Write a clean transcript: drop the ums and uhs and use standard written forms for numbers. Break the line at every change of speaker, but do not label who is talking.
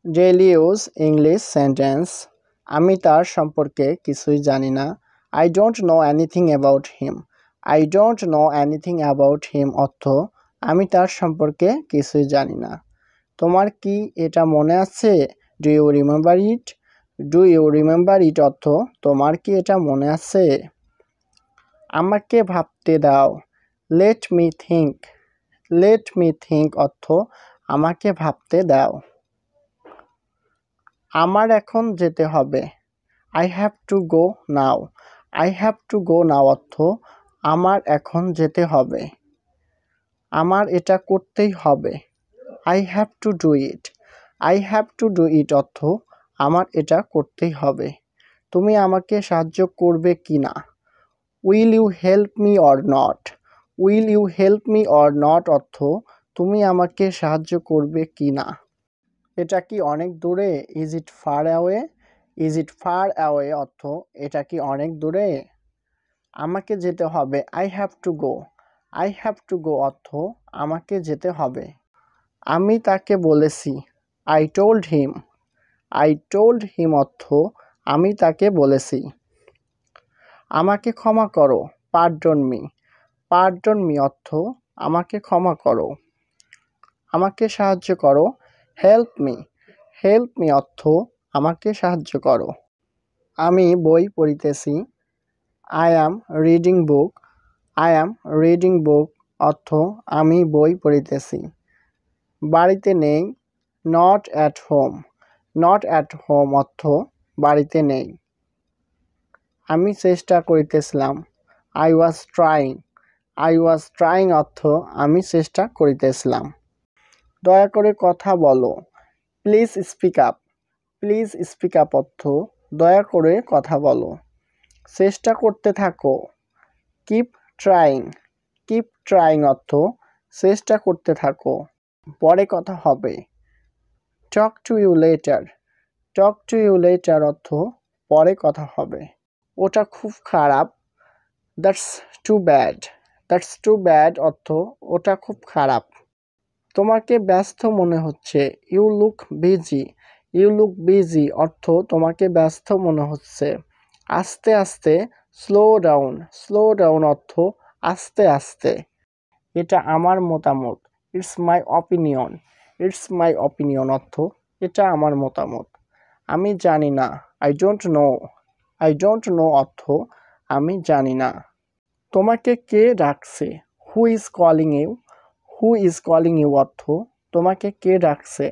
Daily use English sentence. আমি তার সম্পর্কে কিছুই জানি না। I don't know anything about him. I don't know anything about him অর্থ আমি তার সম্পর্কে কিছুই জানি না। তোমার কি এটা মনে আছে? Do you remember it? Do you remember it অর্থ তোমার কি এটা মনে আছে? আমাকে ভাবতে দাও। Let me think. Let me think অর্থ আমাকে ভাবতে দাও। আমার এখন যেতে হবে। I have to go now. I have to go now অর্থ আমার এখন যেতে হবে। আমার এটা করতেই হবে। I have to do it. I have to do it অর্থ আমার এটা করতেই হবে। তুমি আমাকে সাহায্য করবে কি না? Will you help me or not? Will you help me or not অর্থ তুমি আমাকে সাহায্য করবে কি না? এটা কি অনেক দূরে? Is it far away? Is it far away অর্থ এটা কি অনেক দূরে? আমাকে যেতে হবে। I have to go. I have to গো অর্থ আমাকে যেতে হবে। আমি তাকে বলেছি। I told him. I told him অর্থ আমি তাকে বলেছি। আমাকে ক্ষমা করো। Pardon me. পার্ডন মি অর্থ আমাকে ক্ষমা করো। আমাকে সাহায্য করো। Help me. হেল্প মি অর্থ আমাকে সাহায্য করো। আমি বই পড়িতেছি। I am reading book. I am reading book অর্থ আমি বই পড়িতেছি। বাড়িতে নেই। Not at home. Not at home অর্থ বাড়িতে নেই। আমি চেষ্টা করিতেছিলাম। I was trying. I was trying অর্থ আমি চেষ্টা করিতেছিলাম। দয়া করে কথা বলো। Please speak up. Please speak up অর্থ দয়া করে কথা বলো। চেষ্টা করতে থাকো। Keep trying. কিপ ট্রাইং অর্থ চেষ্টা করতে থাকো। পরে কথা হবে। Talk to you later. Talk to you later অর্থ পরে কথা হবে। ওটা খুব খারাপ। That's too bad. That's too bad অর্থ ওটা খুব খারাপ। তোমাকে ব্যস্ত মনে হচ্ছে। You look busy. You look busy অর্থ তোমাকে ব্যস্ত মনে হচ্ছে। আস্তে আস্তে। Slow down. স্লো ডাউন অর্থ আস্তে আস্তে। এটা আমার মতামত। It's my opinion. It's my opinion অর্থ এটা আমার মতামত। আমি জানি না। I don't know. I don't know অর্থ আমি জানি না। তোমাকে কে ডাকছে? Who is calling you? Who is calling you অর্থ তোমাকে কে ডাকছে?